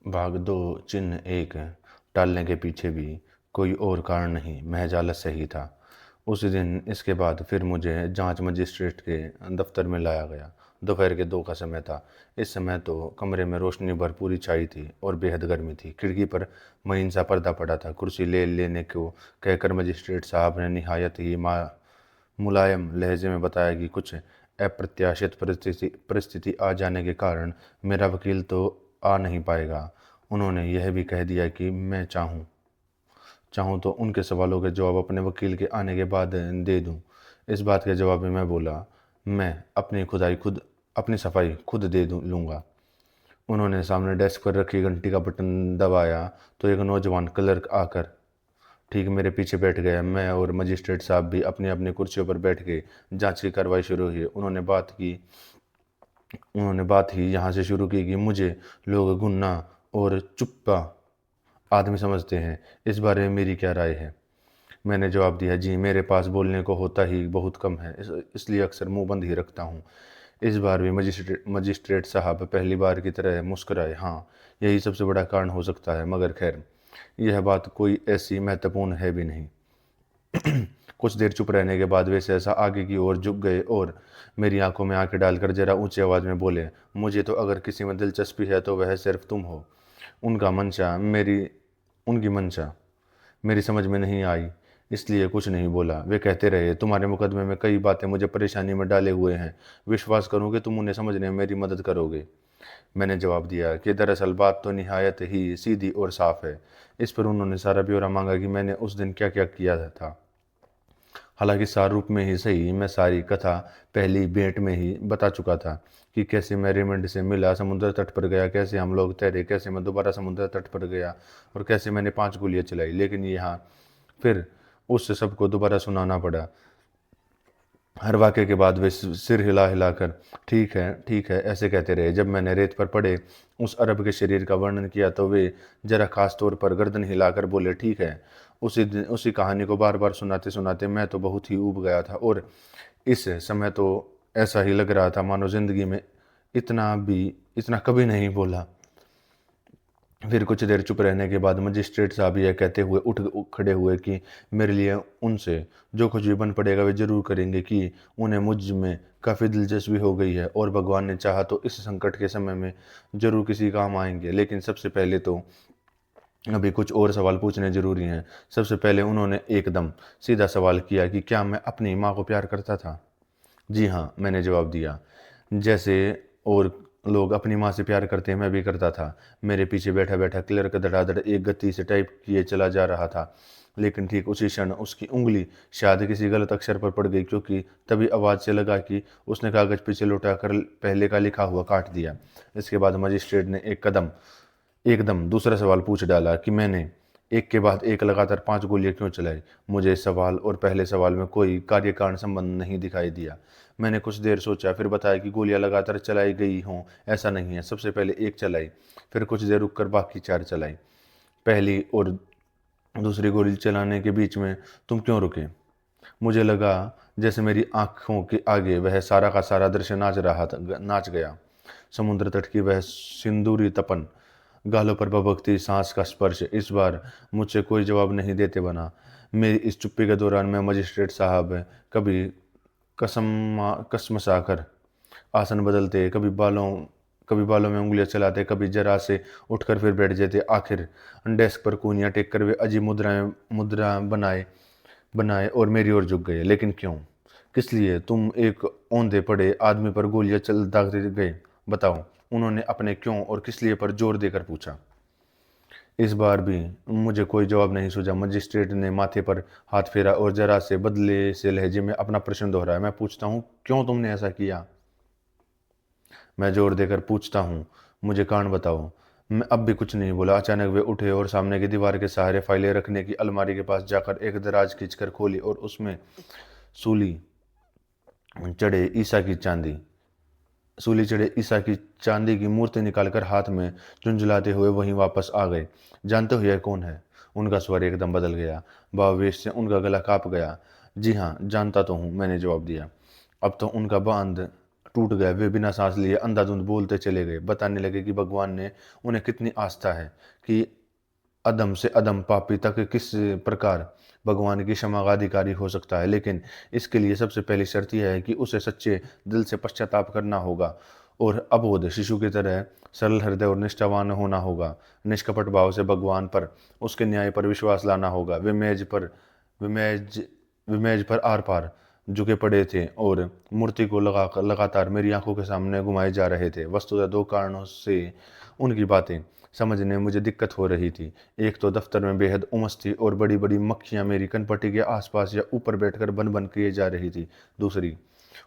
भाग दो चिन्ह एक टालने के पीछे भी कोई और कारण नहीं, महज आलस्य ही था। उस दिन इसके बाद फिर मुझे जांच मजिस्ट्रेट के दफ्तर में लाया गया। दोपहर के 2 का समय था। इस समय तो कमरे में रोशनी भरपूरी छाई थी और बेहद गर्मी थी। खिड़की पर महीन सा पर्दा पड़ा था। कुर्सी ले लेने को कहकर मजिस्ट्रेट साहब ने निहायत ही मुलायम लहजे में बताया कि कुछ अप्रत्याशित परिस्थिति आ जाने के कारण मेरा वकील तो आ नहीं पाएगा। उन्होंने यह भी कह दिया कि मैं चाहूँ तो उनके सवालों के जवाब अपने वकील के आने के बाद दे दूँ। इस बात के जवाब में मैं बोला, मैं अपनी सफाई खुद दे लूँगा। उन्होंने सामने डेस्क पर रखी घंटी का बटन दबाया तो एक नौजवान क्लर्क आकर ठीक मेरे पीछे बैठ गया। मैं और मजिस्ट्रेट साहब भी अपनी अपनी कुर्सियों पर बैठ गए। जांच की कार्रवाई शुरू हुई। उन्होंने बात ही यहाँ से शुरू की कि मुझे लोग गुन्ना और चुप्पा आदमी समझते हैं। इस बारे में मेरी क्या राय है? मैंने जवाब दिया, जी मेरे पास बोलने को होता ही बहुत कम है, इसलिए अक्सर मुंह बंद ही रखता हूँ। इस बार भी मजिस्ट्रेट साहब पहली बार की तरह मुस्कुराए। हाँ, यही सबसे बड़ा कारण हो सकता है, मगर खैर यह बात कोई ऐसी महत्वपूर्ण है भी नहीं। कुछ देर चुप रहने के बाद वे सहसा आगे की ओर झुक गए और मेरी आंखों में आंखें डालकर जरा ऊंची आवाज में बोले, मुझे तो अगर किसी में दिलचस्पी है तो वह सिर्फ तुम हो। उनका मंशा मेरी उनकी मंशा मेरी समझ में नहीं आई, इसलिए कुछ नहीं बोला। वे कहते रहे, तुम्हारे मुकदमे में कई बातें मुझे परेशानी में डाले हुए हैं। विश्वास करूँ कि तुम उन्हें समझने में मेरी मदद करोगे। मैंने जवाब दिया कि दरअसल बात तो निहायत ही सीधी और साफ है। इस पर उन्होंने सारा ब्यौरा मांगा कि मैंने उस दिन क्या क्या किया था। हालांकि सार रूप में ही सही, मैं सारी कथा पहली भेंट में ही बता चुका था कि कैसे मैं रेमंड से मिला, समुद्र तट पर गया, कैसे हम लोग तैरे, कैसे मैं दोबारा समुद्र तट पर गया और कैसे मैंने 5 गोलियां चलाई। लेकिन यहाँ फिर उस सबको दोबारा सुनाना पड़ा। हर वाक़ये के बाद वे सिर हिला हिलाकर ठीक है ऐसे कहते रहे। जब मैंने रेत पर पड़े उस अरब के शरीर का वर्णन किया तो वे जरा खास तौर पर गर्दन हिलाकर बोले, ठीक है। उसी कहानी को बार बार सुनाते सुनाते मैं तो बहुत ही ऊब गया था और इस समय तो ऐसा ही लग रहा था मानो जिंदगी में इतना कभी नहीं बोला। फिर कुछ देर चुप रहने के बाद मजिस्ट्रेट साहब यह कहते हुए उठ खड़े हुए कि मेरे लिए उनसे जो कुछ भी बन पड़ेगा वे जरूर करेंगे, कि उन्हें मुझ में काफ़ी दिलचस्पी हो गई है और भगवान ने चाहा तो इस संकट के समय में जरूर किसी काम आएंगे। लेकिन सबसे पहले तो अभी कुछ और सवाल पूछने जरूरी हैं। सबसे पहले उन्होंने एकदम सीधा सवाल किया कि क्या मैं अपनी माँ को प्यार करता था। जी हाँ, मैंने जवाब दिया। जैसे और लोग अपनी माँ से प्यार करते हैं, मैं भी करता था। मेरे पीछे बैठा बैठा क्लर्क धड़ाधड़ एक गति से टाइप किए चला जा रहा था। लेकिन ठीक उसी क्षण उसकी उंगली शायद किसी गलत अक्षर पर पड़ गई, क्योंकि तभी आवाज़ से लगा कि उसने कागज पीछे लौटाकर पहले का लिखा हुआ काट दिया। इसके बाद मजिस्ट्रेट ने एकदम दूसरा सवाल पूछ डाला कि मैंने एक के बाद एक लगातार 5 गोलियां क्यों चलाई। मुझे इस सवाल और पहले सवाल में कोई कार्य कारण संबंध नहीं दिखाई दिया। मैंने कुछ देर सोचा, फिर बताया कि गोलियां लगातार चलाई गई हों ऐसा नहीं है। सबसे पहले एक चलाई, फिर कुछ देर रुककर बाकी 4 चलाई। पहली और दूसरी गोली चलाने के बीच में तुम क्यों रुके? मुझे लगा जैसे मेरी आंखों के आगे वह सारा का सारा दृश्य नाच गया। समुद्र तट की वह सिंदूरी तपन, गालों पर भभकती सांस का स्पर्श। इस बार मुझसे कोई जवाब नहीं देते बना। मेरी इस चुप्पी के दौरान मैं मजिस्ट्रेट साहब कभी कसमसाकर आसन बदलते, कभी बालों में उंगलियां चलाते, कभी जरा से उठकर फिर बैठ जाते। आखिर डेस्क पर कूनियां टेक कर वे अजीब मुद्रा बनाए बनाए और मेरी ओर झुक गए। लेकिन क्यों? किस लिए? तुम एक औंधे पड़े आदमी पर गोलियां चल दागते गए, बताओ। उन्होंने अपने क्यों और किस लिए पर जोर देकर पूछा। इस बार भी मुझे कोई जवाब नहीं सूझा। मजिस्ट्रेट ने माथे पर हाथ फेरा और जरा से बदले से लहजे में अपना प्रश्न दोहराया, मैं पूछता हूँ, क्यों तुमने ऐसा किया? मैं जोर देकर पूछता हूँ, मुझे कारण बताओ। मैं अब भी कुछ नहीं बोला। अचानक वे उठे और सामने की दीवार के सहारे फाइलें रखने की अलमारी के पास जाकर एक दराज खींचकर खोली और उसमें सूली चढ़े ईसा की चांदी सूली चढ़े ईसा की चांदी की मूर्ति निकालकर हाथ में झुंझलाते हुए वहीं वापस आ गए। जानते हो यह कौन है? उनका स्वर एकदम बदल गया। भावावेश से उनका गला कांप गया। जी हाँ, जानता तो हूँ, मैंने जवाब दिया। अब तो उनका बांध टूट गए। वे बिना सांस लिए अंधाधुंध बोलते चले गए, बताने लगे कि भगवान ने उन्हें कितनी आस्था है, कि अधम से अधम पापी तक किस प्रकार भगवान की क्षमा का अधिकारी हो सकता है। लेकिन इसके लिए सबसे पहली शर्त यह है कि उसे सच्चे दिल से पश्चाताप करना होगा और अबोध शिशु की तरह सरल हृदय और निष्ठावान होना होगा। निष्कपट भाव से भगवान पर, उसके न्याय पर विश्वास लाना होगा। वे मेज पर आर पार झुके पड़े थे और मूर्ति को लगातार मेरी आंखों के सामने घुमाए जा रहे थे। वस्तुतः दो कारणों से उनकी बातें समझने में मुझे दिक्कत हो रही थी। एक तो दफ्तर में बेहद उमस थी और बड़ी बड़ी मक्खियां मेरी कनपट्टी के आसपास या ऊपर बैठकर बन बन किए जा रही थी। दूसरी,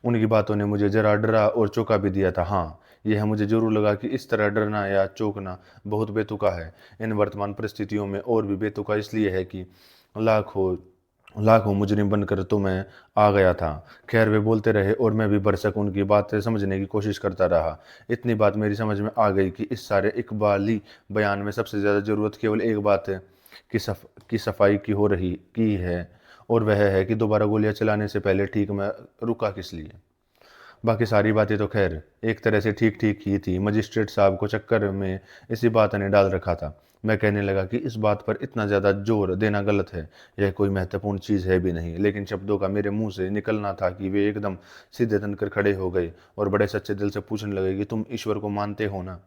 उनकी बातों ने मुझे जरा डरा और चौंका भी दिया था। हाँ, यह मुझे जरूर लगा कि इस तरह डरना या चौंकना बहुत बेतुका है। इन वर्तमान परिस्थितियों में और भी बेतुका इसलिए है कि लाखों लाखों मुजरिम बनकर तो मैं आ गया था। खैर, वे बोलते रहे और मैं भी बरसक उनकी बातें समझने की कोशिश करता रहा। इतनी बात मेरी समझ में आ गई कि इस सारे इकबाली बयान में सबसे ज़्यादा ज़रूरत केवल एक बात है की सफाई की हो रही की है, और वह है कि दोबारा गोलियां चलाने से पहले ठीक मैं रुका किस लिए। बाकी सारी बातें तो खैर एक तरह से ठीक ठीक ही थी। मजिस्ट्रेट साहब को चक्कर में इसी बात ने डाल रखा था। मैं कहने लगा कि इस बात पर इतना ज़्यादा जोर देना गलत है, यह कोई महत्वपूर्ण चीज़ है भी नहीं। लेकिन शब्दों का मेरे मुंह से निकलना था कि वे एकदम सीधे तनकर खड़े हो गए और बड़े सच्चे दिल से पूछने लगे कि तुम ईश्वर को मानते हो ना।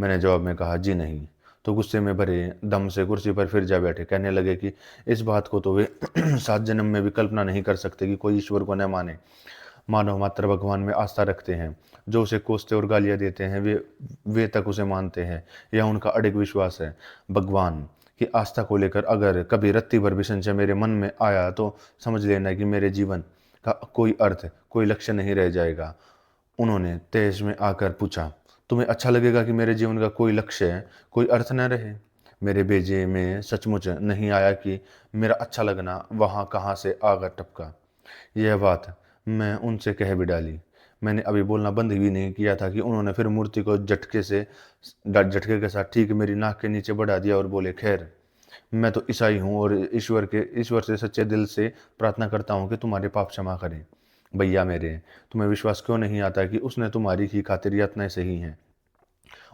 मैंने जवाब में कहा, जी नहीं। तो गुस्से में भरे दम से कुर्सी पर फिर जा बैठे। कहने लगे कि इस बात को तो वे 7 जन्म में भी कल्पना नहीं कर सकते कि कोई ईश्वर को न माने। मानव मात्र भगवान में आस्था रखते हैं। जो उसे कोसते और गालियां देते हैं वे तक उसे मानते हैं। यह उनका अडिग विश्वास है। भगवान की आस्था को लेकर अगर कभी रत्ती भर भी संशय मेरे मन में आया तो समझ लेना कि मेरे जीवन का कोई अर्थ, कोई लक्ष्य नहीं रह जाएगा। उन्होंने तेज में आकर पूछा, तुम्हें अच्छा लगेगा कि मेरे जीवन का कोई लक्ष्य, कोई अर्थ न रहे? मेरे बेजे में सचमुच नहीं आया कि मेरा अच्छा लगना वहाँ कहाँ से आकर टपका। यह बात मैं उनसे कह भी डाली। मैंने अभी बोलना बंद भी नहीं किया था कि उन्होंने फिर मूर्ति को झटके के साथ ठीक मेरी नाक के नीचे बढ़ा दिया और बोले, खैर, मैं तो ईसाई हूँ और ईश्वर से सच्चे दिल से प्रार्थना करता हूँ कि तुम्हारे पाप क्षमा करें। भैया मेरे, तुम्हें विश्वास क्यों नहीं आता कि उसने तुम्हारी ही खातिर यातनाएं सही हैं?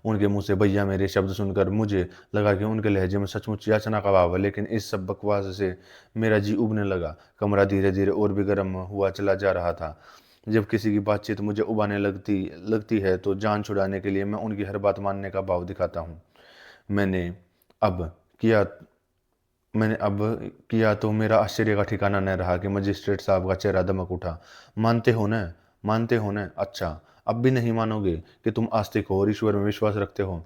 उनके मुंह से भैया मेरे शब्द सुनकर मुझे लगा कि उनके लहजे में सचमुच याचना का भाव है। लेकिन इस सब बकवास से मेरा जी उबने लगा। कमरा धीरे धीरे और भी गर्म हुआ चला जा रहा था। जब किसी की बातचीत मुझे उबाने लगती है तो जान छुड़ाने के लिए मैं उनकी हर बात मानने का भाव दिखाता हूँ। मैंने अब किया मैंने अब किया तो मेरा आश्चर्य का ठिकाना न रहा कि मजिस्ट्रेट साहब का चेहरा दमक उठा। मानते हो न? मानते हो न? अच्छा, अब भी नहीं मानोगे कि तुम आस्तिक हो और ईश्वर में विश्वास रखते हो?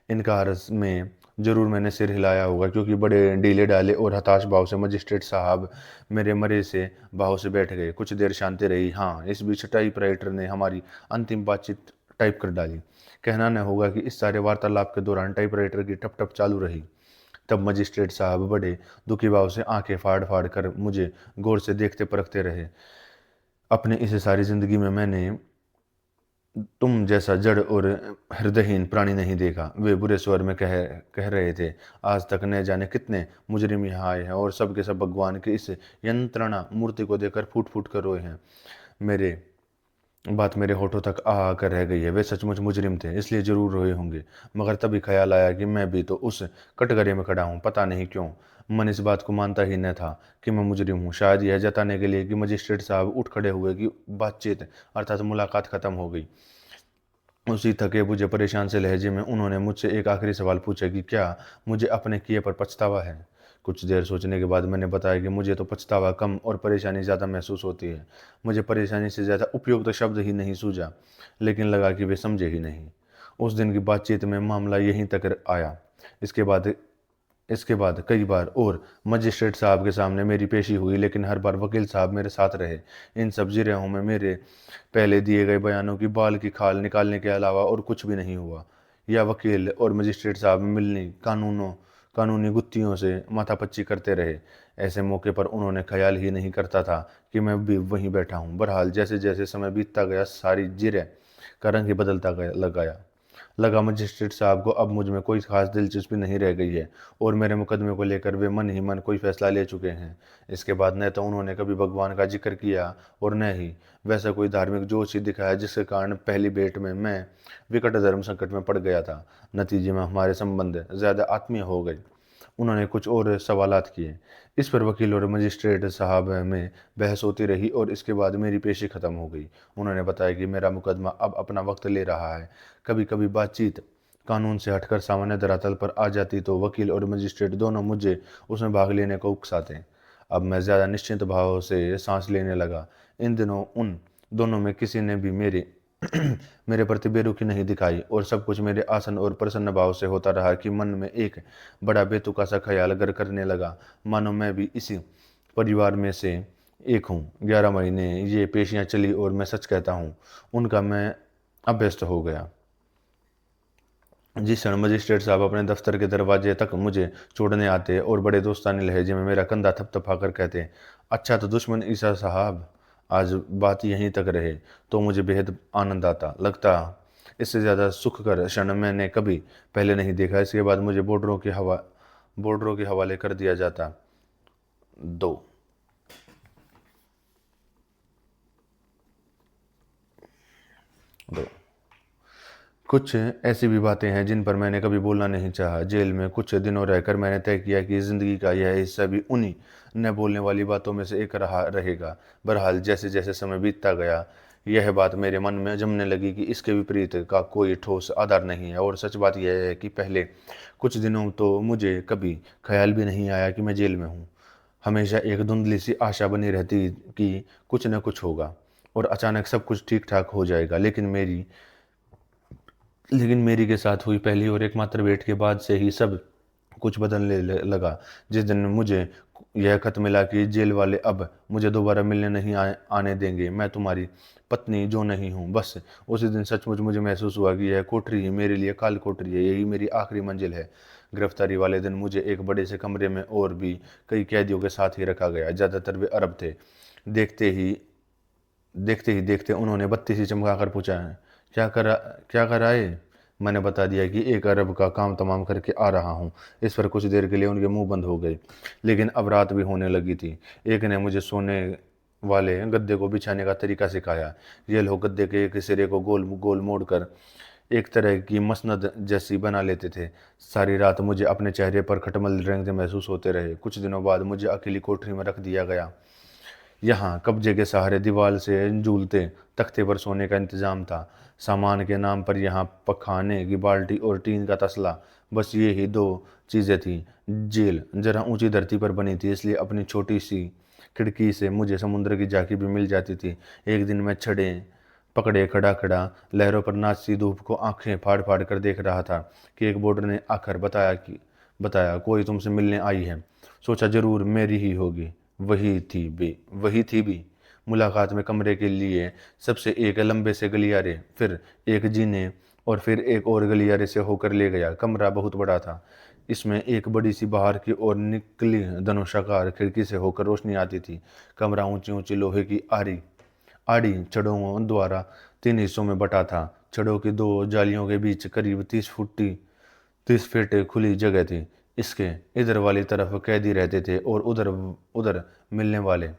इनकार में जरूर मैंने सिर हिलाया होगा, क्योंकि बड़े ढीले डाले और हताश भाव से मजिस्ट्रेट साहब मेरे मरे से भाव से बैठ गए। कुछ देर शांति रही। हाँ, इस बीच टाइपराइटर ने हमारी अंतिम बातचीत टाइप कर डाली। कहना न होगा कि इस सारे वार्तालाप के दौरान टाइपराइटर की टप टप चालू रही। तब मजिस्ट्रेट साहब बड़े दुखी भाव से आंखें फाड़ फाड़ कर मुझे गौर से देखते परखते रहे। अपने इस सारी जिंदगी में मैंने तुम जैसा जड़ और हृदयहीन प्राणी नहीं देखा, वे बुरे स्वर में कह रहे थे। आज तक न जाने कितने मुजरिम यहाँ आए हैं और सब के सब भगवान की इस यंत्रणा मूर्ति को देखकर फूट फूट कर रोए हैं। मेरे बात मेरे होठों तक आ कर रह गई है। वे सचमुच मुजरिम थे, इसलिए जरूर रोए होंगे। मगर तभी ख्याल आया कि मैं भी तो उस कटघरे में खड़ा हूँ। पता नहीं क्यों मन इस बात को मानता ही न था कि मैं मुजरिम हूँ। शायद यह जताने के लिए कि मजिस्ट्रेट साहब उठ खड़े हुए कि बातचीत अर्थात मुलाकात खत्म हो गई। उसी थके बुझे परेशान से लहजे में उन्होंने मुझसे एक आखिरी सवाल पूछा कि क्या मुझे अपने किए पर पछतावा है। कुछ देर सोचने के बाद मैंने बताया कि मुझे तो पछतावा कम और परेशानी ज़्यादा महसूस होती है। मुझे परेशानी से ज़्यादा उपयुक्त शब्द ही नहीं सूझा, लेकिन लगा कि वे समझे ही नहीं। उस दिन की बातचीत में मामला यहीं तक आया। इसके बाद इसके बाद कई बार और मजिस्ट्रेट साहब के सामने मेरी पेशी हुई, लेकिन हर बार वकील साहब मेरे साथ रहे। इन सब जिरहों में मेरे पहले दिए गए बयानों की बाल की खाल निकालने के अलावा और कुछ भी नहीं हुआ। या वकील और मजिस्ट्रेट साहब मिलनी कानूनी गुत्थियों से माथापच्ची करते रहे। ऐसे मौके पर उन्होंने ख्याल ही नहीं करता था कि मैं भी वहीं बैठा हूँ। बहरहाल जैसे जैसे समय बीतता गया सारी जिरह का रंग ही बदलता गया। लगा मजिस्ट्रेट साहब को अब मुझ में कोई खास दिलचस्पी नहीं रह गई है और मेरे मुकदमे को लेकर वे मन ही मन कोई फैसला ले चुके हैं। इसके बाद न तो उन्होंने कभी भगवान का जिक्र किया और न ही वैसा कोई धार्मिक जोश ही दिखाया जिसके कारण पहली भेंट में मैं विकट धर्म संकट में पड़ गया था। नतीजे में हमारे संबंध ज़्यादा आत्मीय हो गए। उन्होंने कुछ और सवालात किए। इस पर वकील और मजिस्ट्रेट साहब में बहस होती रही और इसके बाद मेरी पेशी खत्म हो गई। उन्होंने बताया कि मेरा मुकदमा अब अपना वक्त ले रहा है। कभी कभी बातचीत कानून से हटकर सामान्य धरातल पर आ जाती तो वकील और मजिस्ट्रेट दोनों मुझे उसमें भाग लेने को उकसाते। अब मैं ज़्यादा निश्चिंत भाव से सांस लेने लगा। इन दिनों उन दोनों में किसी ने भी मेरे प्रति बेरुखी नहीं दिखाई और सब कुछ मेरे आसन और प्रसन्न भाव से होता रहा कि मन में एक बड़ा बेतुका सा ख्याल घर करने लगा, मानो मैं भी इसी परिवार में से एक हूँ। 11 महीने ये पेशियाँ चली और मैं सच कहता हूँ उनका मैं अभ्यस्त हो गया। जिस क्षण मजिस्ट्रेट साहब अपने दफ्तर के दरवाजे तक मुझे छोड़ने आते और बड़े दोस्तानी लहजे में मेरा कंधा थपथपाकर कहते, अच्छा तो दुश्मन ईसा साहब आज बात यहीं तक रहे, तो मुझे बेहद आनंद आता। लगता इससे ज़्यादा सुखकर क्षण मैंने कभी पहले नहीं देखा। इसके बाद मुझे बॉर्डरों के हवाले कर दिया जाता। 2 2 कुछ ऐसी भी बातें हैं जिन पर मैंने कभी बोलना नहीं चाहा। जेल में कुछ दिनों रहकर मैंने तय किया कि ज़िंदगी का यह हिस्सा भी उन्हीं न बोलने वाली बातों में से एक रहेगा। बहरहाल जैसे जैसे समय बीतता गया यह बात मेरे मन में जमने लगी कि इसके विपरीत का कोई ठोस आधार नहीं है। और सच बात यह है कि पहले कुछ दिनों तो मुझे कभी ख्याल भी नहीं आया कि मैं जेल में हूँ। हमेशा एक धुंधली सी आशा बनी रहती कि कुछ न कुछ होगा और अचानक सब कुछ ठीक ठाक हो जाएगा। लेकिन मेरी के साथ हुई पहली और एकमात्र भेंट के बाद से ही सब कुछ बदलने लगा। जिस दिन मुझे यह खत मिला कि जेल वाले अब मुझे दोबारा मिलने नहीं आने देंगे, मैं तुम्हारी पत्नी जो नहीं हूँ, बस उसी दिन सचमुच मुझे महसूस हुआ कि यह कोठरी ही मेरे लिए काल कोठरी है, यही मेरी आखिरी मंजिल है। गिरफ्तारी वाले दिन मुझे एक बड़े से कमरे में और भी कई कैदियों के साथ ही रखा गया। ज़्यादातर वे अरब थे। देखते उन्होंने बत्ती सी चमकाकर पूछा, क्या कराए? मैंने बता दिया कि एक अरब का काम तमाम करके आ रहा हूँ। इस पर कुछ देर के लिए उनके मुंह बंद हो गए। लेकिन अब रात भी होने लगी थी। एक ने मुझे सोने वाले गद्दे को बिछाने का तरीका सिखाया। ये लोग गद्दे के एक सिरे को गोल गोल मोड़कर एक तरह की मसनद जैसी बना लेते थे। सारी रात मुझे अपने चेहरे पर खटमल रेंगते महसूस होते रहे। कुछ दिनों बाद मुझे अकेली कोठरी में रख दिया गया। यहाँ कब्जे के सहारे दीवार से झूलते तख्ते पर सोने का इंतजाम था। सामान के नाम पर यहाँ पखाने की बाल्टी और टीन का तसला, बस ये ही 2 चीज़ें थी। जेल जरा ऊंची धरती पर बनी थी, इसलिए अपनी छोटी सी खिड़की से मुझे समुद्र की झांकी भी मिल जाती थी। एक दिन मैं छड़े पकड़े खड़ा खड़ा लहरों पर नाचती धूप को आंखें फाड़ फाड़ कर देख रहा था कि एक बोर्डर ने आकर बताया कोई तुमसे मिलने आई है। सोचा जरूर मेरी ही होगी। वही थी भी। मुलाकात में कमरे के लिए सबसे एक लंबे से गलियारे, फिर एक जीने और फिर एक और गलियारे से होकर ले गया। कमरा बहुत बड़ा था। इसमें एक बड़ी सी बाहर की ओर निकली धनुषाकार खिड़की से होकर रोशनी आती थी। कमरा ऊंची ऊंची लोहे की आड़ी छड़ों द्वारा 3 हिस्सों में बटा था। छड़ों की 2 जालियों के बीच करीब 30 फीट खुली जगह थी। इसके इधर वाली तरफ कैदी रहते थे और उधर उधर मिलने वाले।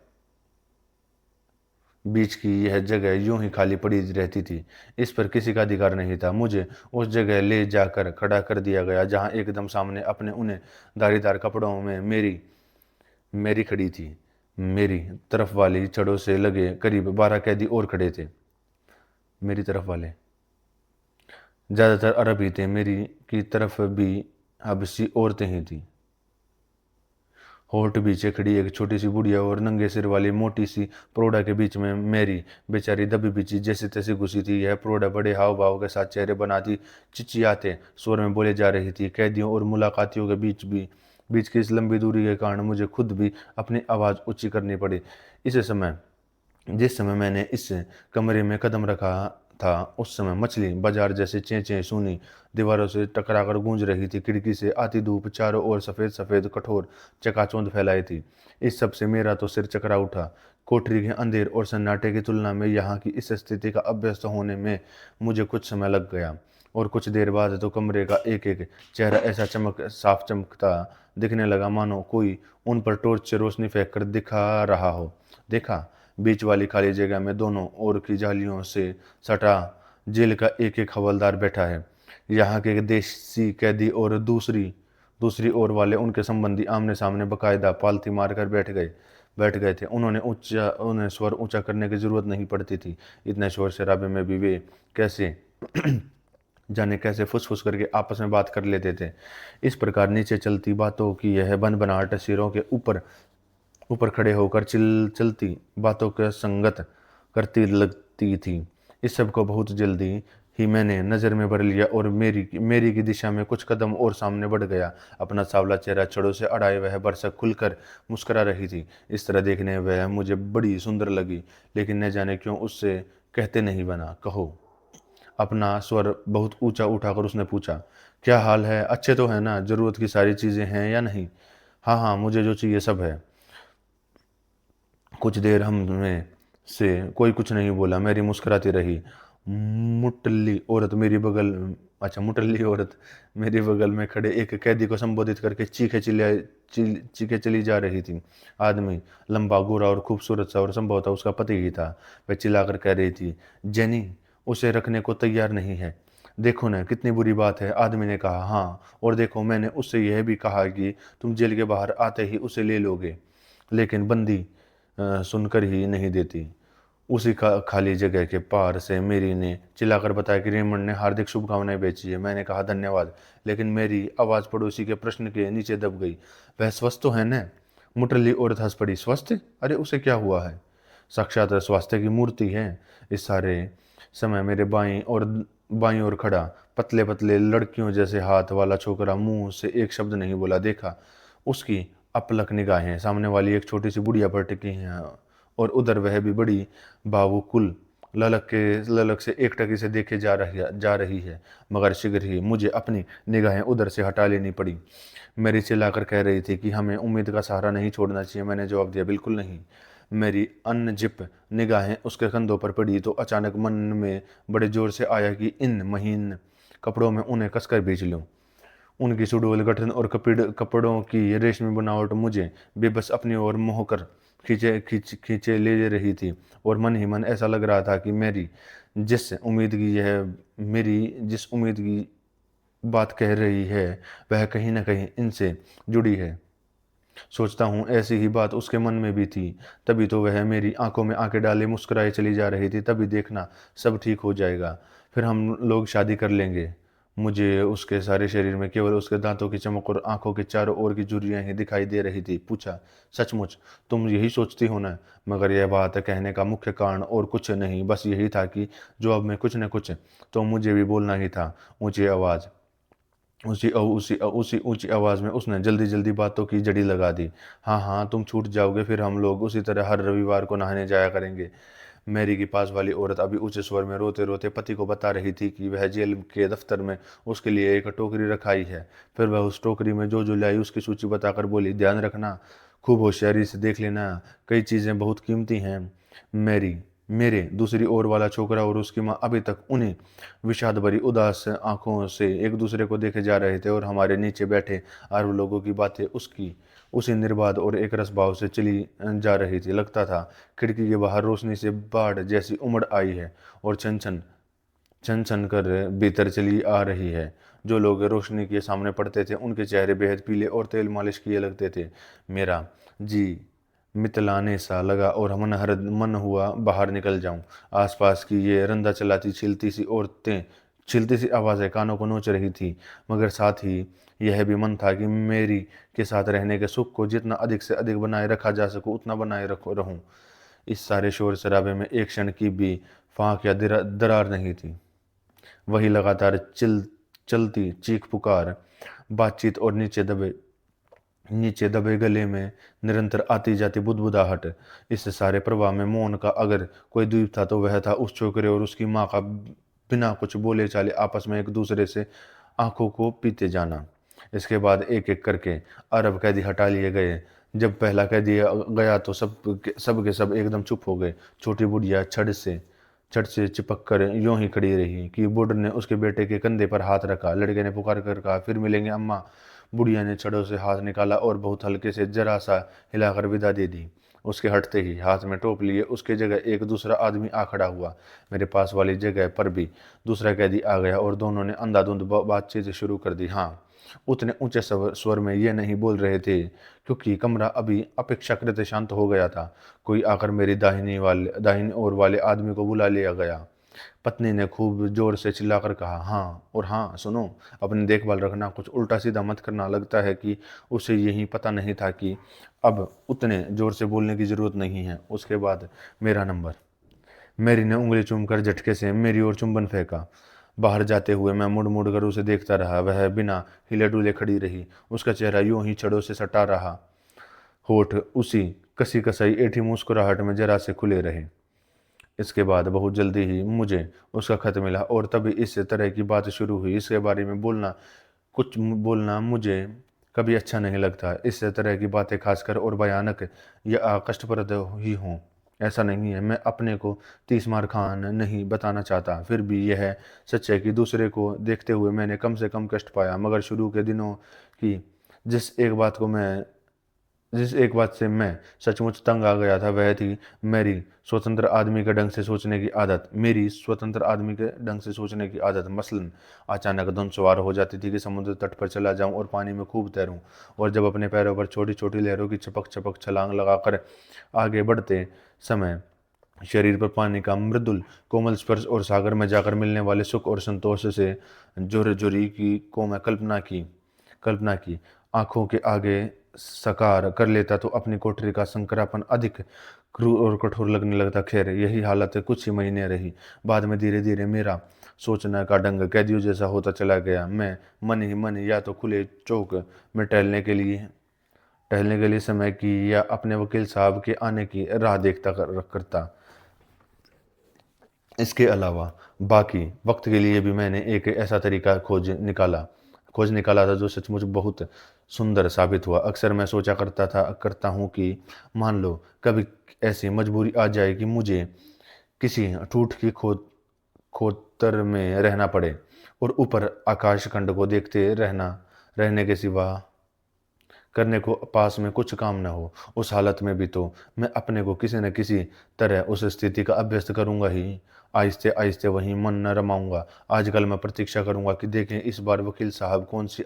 बीच की यह जगह यूं ही खाली पड़ी रहती थी। इस पर किसी का अधिकार नहीं था। मुझे उस जगह ले जाकर खड़ा कर दिया गया जहां एकदम सामने अपने उन्हें धारीदार कपड़ों में मेरी खड़ी थी। मेरी तरफ वाली छड़ों से लगे करीब 12 कैदी और खड़े थे। मेरी तरफ वाले ज़्यादातर अरब ही थे। मेरी की तरफ भी हबशी औरतें ही थी। होठ पीछे खड़ी एक छोटी सी बुढ़िया और नंगे सिर वाली मोटी सी प्रोड़ा के बीच में मेरी बेचारी दबी पीछी जैसी तैसी घुसी थी। यह प्रोड़ा बड़े हाव भाव के साथ चेहरे बनाती चिचियाते स्वर में बोले जा रही थी। कैदियों और मुलाकातियों के बीच की इस लंबी दूरी के कारण मुझे खुद भी अपनी आवाज़ ऊंची करनी पड़ी। जिस समय मैंने इस कमरे में कदम रखा था उस समय मछली बाजार जैसे चें चें सुनी दीवारों से टकराकर गूंज रही थी। खिड़की से आती धूप चारों ओर सफ़ेद सफ़ेद कठोर चकाचौंध फैलाई थी। इस सब से मेरा तो सिर चकरा उठा। कोठरी के अंधेर और सन्नाटे की तुलना में यहाँ की इस स्थिति का अभ्यस्त होने में मुझे कुछ समय लग गया। और कुछ देर बाद तो कमरे का एक एक चेहरा ऐसा साफ चमकता दिखने लगा मानो कोई उन पर टॉर्च से रोशनी फेंक कर दिखा रहा हो। देखा, बीच वाली खाली जगह में दोनों ओर की जालियों से सटा जेल का एक एक हवलदार बैठा है। यहाँ के देसी कैदी और दूसरी दूसरी ओर वाले उनके संबंधी आमने सामने बकायदा पालथी मारकर बैठ गए थे। उन्हें स्वर ऊंचा करने की जरूरत नहीं पड़ती थी। इतने शोर शराबे में भी वे कैसे जाने कैसे फुसफुस करके आपस में बात कर लेते थे। इस प्रकार नीचे चलती बातों की यह बनबनाहट सिरों के ऊपर ऊपर खड़े होकर चलती बातों के संगत करती लगती थी। इस सब को बहुत जल्दी ही मैंने नज़र में भर लिया और मेरी की दिशा में कुछ कदम और सामने बढ़ गया। अपना सांवला चेहरा छड़ों से अड़ाए वह बरसक खुलकर मुस्कुरा रही थी। इस तरह देखने वह मुझे बड़ी सुंदर लगी, लेकिन न जाने क्यों उससे कहते नहीं बना। कहो। अपना स्वर बहुत ऊंचा उठाकर उसने पूछा, क्या हाल है? अच्छे तो है ना? जरूरत की सारी चीज़ें हैं या नहीं? हाँ हाँ, मुझे जो चाहिए सब है। कुछ देर हम में से कोई कुछ नहीं बोला। मैरी मुस्कुराती रही। मुटल्ली औरत मेरी बगल मुटल्ली औरत मेरे बगल में खड़े एक कैदी को संबोधित करके चीखे चली जा रही थी। आदमी लंबा, गोरा और खूबसूरत सा, और संभवतः उसका पति ही था। वह चिल्लाकर कह रही थी, जेनी उसे रखने को तैयार नहीं है। देखो ना, कितनी बुरी बात है। आदमी ने कहा, हाँ, और देखो, मैंने उससे यह भी कहा कि तुम जेल के बाहर आते ही उसे ले लोगे, लेकिन बंदी सुनकर ही नहीं देती। उसी खाली जगह के पार से मेरी ने चिल्लाकर बताया कि रेमंड ने हार्दिक शुभकामनाएं बेची है। मैंने कहा, धन्यवाद, लेकिन मेरी आवाज़ पड़ोसी के प्रश्न के नीचे दब गई। वह स्वस्थ तो है न? मुटल्ली औरत हंस पड़ी। स्वस्थ? अरे उसे क्या हुआ है? साक्षात स्वास्थ्य की मूर्ति है। इस सारे समय मेरे बाईं ओर खड़ा पतले पतले लड़कियों जैसे हाथ वाला छोकरा मुंह से एक शब्द नहीं बोला। देखा, उसकी अपलक निगाहें सामने वाली एक छोटी सी बुढ़िया पर टिकी हैं, और उधर वह भी बड़ी बावुकुल ललक से एक टकी से देखे जा रही है। मगर शीघ्र ही मुझे अपनी निगाहें उधर से हटा लेनी पड़ी। मेरी चिल्लाकर कह रही थी कि हमें उम्मीद का सहारा नहीं छोड़ना चाहिए। मैंने जवाब दिया, बिल्कुल नहीं। मेरी अनजिप निगाहें उसके कंधों पर पड़ी तो अचानक मन में बड़े जोर से आया कि इन महीन कपड़ों में उन्हें कसकर बेच लूं। उनकी सुडौल गठन और कपड़ों की रेशमी बनावट मुझे बेबस अपनी ओर मोह कर खींचे ले रही थी, और मन ही मन ऐसा लग रहा था कि मेरी जिस उम्मीद की बात कह रही है वह कहीं न कहीं इनसे जुड़ी है। सोचता हूँ ऐसी ही बात उसके मन में भी थी, तभी तो वह मेरी आंखों में आंखें डाले मुस्कुराए चली जा रही थी। तभी देखना, सब ठीक हो जाएगा, फिर हम लोग शादी कर लेंगे। मुझे उसके सारे शरीर में केवल उसके दांतों की चमक और आंखों के चारों ओर की झुर्रियां ही दिखाई दे रही थी। पूछा, सचमुच तुम यही सोचती हो ना? मगर यह बात कहने का मुख्य कारण और कुछ नहीं, बस यही था कि जो अब मैं कुछ न कुछ तो मुझे भी बोलना ही था। उसी ऊंची आवाज़ में उसने जल्दी जल्दी बातों की जड़ी लगा दी। हाँ हाँ, तुम छूट जाओगे, फिर हम लोग उसी तरह हर रविवार को नहाने जाया करेंगे। मैरी की पास वाली औरत अभी ऊंचे स्वर में रोते रोते पति को बता रही थी कि वह जेल के दफ्तर में उसके लिए एक टोकरी रखाई है। फिर वह उस टोकरी में जो लाई उसकी सूची बताकर बोली, ध्यान रखना, खूब होशियारी से देख लेना, कई चीज़ें बहुत कीमती हैं। मैरी, मेरे दूसरी ओर वाला छोकरा और उसकी माँ अभी तक उन्हीं विषाद भरी उदास आंखों से एक दूसरे को देखे जा रहे थे, और हमारे नीचे बैठे अरब लोगों की बातें उसकी उसी निर्बाध और एक रस भाव से चली जा रही थी। लगता था खिड़की के बाहर रोशनी से बाढ़ जैसी उमड़ आई है और छन छन छन छन कर भीतर चली आ रही है। जो लोग रोशनी के सामने पड़ते थे उनके चेहरे बेहद पीले और तेल मालिश किए लगते थे। मेरा जी मितलाने सा लगा और मन हुआ बाहर निकल जाऊं। आसपास की ये रंदा चलाती छिलती सी आवाज़ें कानों को नोच रही थी, मगर साथ ही यह भी मन था कि मेरी के साथ रहने के सुख को जितना अधिक से अधिक बनाए रखा जा सको उतना बनाए रहूं। इस सारे शोर शराबे में एक क्षण की भी फांक या दरार नहीं थी। वही लगातार चलती चीख पुकार, बातचीत और नीचे दबे गले में निरंतर आती जाती बुदबुदाहट। इस सारे प्रवाह में मौन का अगर कोई द्वीप था तो वह था उस छोकरे और उसकी माँ का बिना कुछ बोले चाले आपस में एक दूसरे से आंखों को पीते जाना। इसके बाद एक एक करके अरब कैदी हटा लिए गए। जब पहला कैदी गया तो सब के सब एकदम चुप हो गए। छोटी बुढ़िया छड़ से छत से चिपक कर यूं ही खड़ी रही। कीबोर्ड ने उसके बेटे के कंधे पर हाथ रखा। लड़के ने पुकार कर कहा, फिर मिलेंगे अम्मा। बुढ़िया ने छड़ों से हाथ निकाला और बहुत हल्के से जरा सा हिलाकर विदा दे दी। उसके हटते ही हाथ में टोप लिए उसके जगह एक दूसरा आदमी आ खड़ा हुआ। मेरे पास वाली जगह पर भी दूसरा कैदी आ गया और दोनों ने अंधाधुंध बातचीत शुरू कर दी। हाँ, उतने ऊंचे स्वर में ये नहीं बोल रहे थे क्योंकि कमरा अभी अपेक्षाकृत शांत हो गया था। कोई आकर मेरी दाहिनी ओर वाले आदमी को बुला लिया गया। पत्नी ने खूब जोर से चिल्लाकर कहा, हाँ और हाँ सुनो, अपनी देखभाल रखना, कुछ उल्टा सीधा मत करना। लगता है कि उसे यही पता नहीं था कि अब उतने जोर से बोलने की जरूरत नहीं है। उसके बाद मेरा नंबर। मैरी ने उंगली चूमकर झटके से मेरी ओर चुंबन फेंका। बाहर जाते हुए मैं मुड़ मुड़ कर उसे देखता रहा। वह बिना हिले डुले खड़ी रही। उसका चेहरा यूं ही छड़ों से सटा रहा। होठ उसी कसी कसाई ऐठी मुस्कुराहट में जरा से खुले रहे। इसके बाद बहुत जल्दी ही मुझे उसका खत मिला और तभी इस तरह की बात शुरू हुई। इसके बारे में बोलना मुझे कभी अच्छा नहीं लगता। इस तरह की बातें खासकर और भयानक या कष्टप्रद ही हों, ऐसा नहीं है। मैं अपने को 30 मार खान नहीं बताना चाहता, फिर भी यह सच है कि दूसरे को देखते हुए मैंने कम से कम कष्ट पाया। मगर शुरू के दिनों की जिस एक बात को मैं जिस एक बात से मैं सचमुच तंग आ गया था वह थी मेरी स्वतंत्र आदमी के ढंग से सोचने की आदत। मसलन अचानक धुन सवार हो जाती थी कि समुद्र तट पर चला जाऊं और पानी में खूब तैरूं, और जब अपने पैरों पर छोटी छोटी लहरों की चपक चपक छलांग लगाकर आगे बढ़ते समय शरीर पर पानी का मृदुल कोमल स्पर्श और सागर में जाकर मिलने वाले सुख और संतोष से जोरी की को मैं कल्पना की आंखों के आगे साकार कर लेता तो अपनी कोठरी का संकरापन अधिक क्रूर और कठोर लगने लगता। खैर, यही हालत कुछ ही महीने रही। बाद में धीरे धीरे मेरा सोचने का ढंग कैदियों जैसा होता चला गया। मैं मन ही मन या तो खुले चौक में टहलने के लिए समय की या अपने वकील साहब के आने की राह करता। इसके अलावा बाकी वक्त के लिए भी मैंने एक ऐसा तरीका खोज निकाला था जो सचमुच बहुत सुंदर साबित हुआ। अक्सर मैं सोचा करता हूँ कि मान लो कभी ऐसी मजबूरी आ जाए कि मुझे किसी ठूठ की खोतर में रहना पड़े और ऊपर आकाश खंड को देखते रहने के सिवा करने को पास में कुछ काम न हो। उस हालत में भी तो मैं अपने को किसी न किसी तरह उस स्थिति का अभ्यस्त करूंगा ही। आहिस्ते आहिस्ते वहीं मन न रमाऊंगा। आजकल मैं प्रतीक्षा करूंगा कि देखें इस बार वकील साहब कौन सी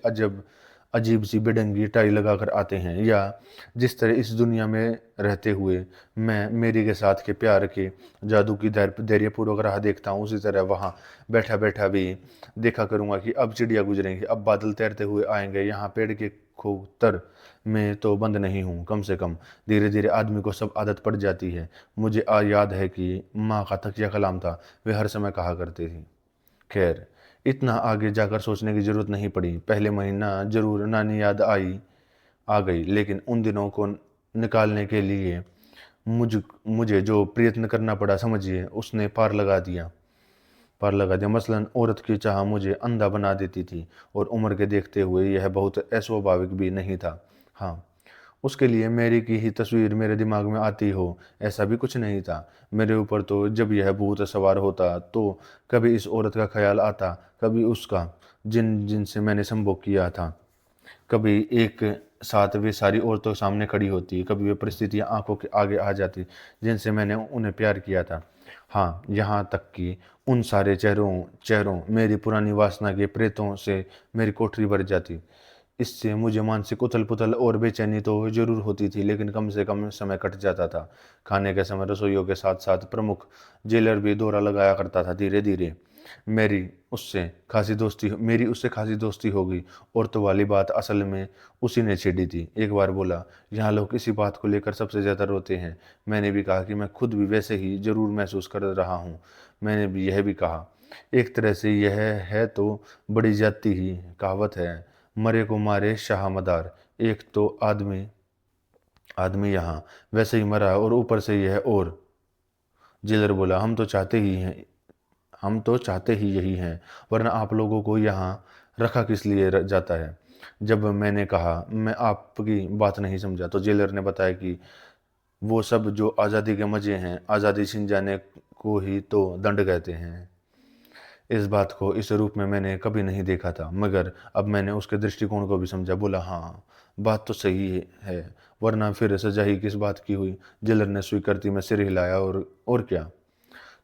अजीब सी बेढंगी टाई लगाकर आते हैं, या जिस तरह इस दुनिया में रहते हुए मैं मेरी के साथ के प्यार के जादू की धैर्यपूर्वक राह देखता हूँ, उसी तरह वहाँ बैठा बैठा भी देखा करूंगा कि अब चिड़िया गुजरेंगी, अब बादल तैरते हुए आएंगे। यहाँ पेड़ के खोतर में तो बंद नहीं हूँ। कम से कम धीरे धीरे आदमी को सब आदत पड़ जाती है। मुझे याद है कि माँ का तकिया कलाम था, वे हर समय कहा करती थी। खैर, इतना आगे जाकर सोचने की जरूरत नहीं पड़ी। पहले महीना जरूर नानी याद आ गई, लेकिन उन दिनों को निकालने के लिए मुझे जो प्रयत्न करना पड़ा, समझिए, उसने पार लगा दिया। मसलन औरत की चाह मुझे अंधा बना देती थी और उम्र के देखते हुए यह बहुत अस्वाभाविक भी नहीं था। हाँ, उसके लिए मैरी की ही तस्वीर मेरे दिमाग में आती हो, ऐसा भी कुछ नहीं था मेरे ऊपर। तो जब यह भूत सवार होता तो कभी इस औरत का ख्याल आता, कभी उसका जिनसे मैंने संभोग किया था। कभी एक साथ वे सारी औरतों सामने खड़ी होती, कभी वे परिस्थितियां आंखों के आगे आ जाती जिनसे मैंने उन्हें प्यार किया था। हाँ, यहाँ तक कि उन सारे चेहरों मेरी पुरानी वासना के प्रेतों से मेरी कोठरी भर जाती। इससे मुझे मानसिक उथल पुथल और बेचैनी तो जरूर होती थी, लेकिन कम से कम समय कट जाता था। खाने के समय रसोइयों के साथ साथ प्रमुख जेलर भी दौरा लगाया करता था। धीरे धीरे मेरी उससे खासी दोस्ती हो गई। और तो वाली बात असल में उसी ने छेड़ी थी। एक बार बोला, यहाँ लोग इसी बात को लेकर सबसे ज्यादा रोते हैं। मैंने भी कहा कि मैं खुद भी वैसे ही जरूर महसूस कर रहा हूँ। मैंने भी यह भी कहा, एक तरह से यह है तो बड़ी ज्यादती ही। कहावत है, मरे को मारे शाह मदार। एक तो आदमी आदमी यहाँ वैसे ही मरा और ऊपर से यह और। जेलर बोला, हम तो चाहते ही यही हैं, वरना आप लोगों को यहाँ रखा किस लिए जाता है। जब मैंने कहा मैं आपकी बात नहीं समझा, तो जेलर ने बताया कि वो सब जो आज़ादी के मज़े हैं, आज़ादी छिन जाने को ही तो दंड कहते हैं। इस बात को इस रूप में मैंने कभी नहीं देखा था, मगर अब मैंने उसके दृष्टिकोण को भी समझा। बोला, हाँ, बात तो सही है, वरना फिर सजा ही किस बात की हुई। जेलर ने स्वीकृति में सिर हिलाया। और क्या,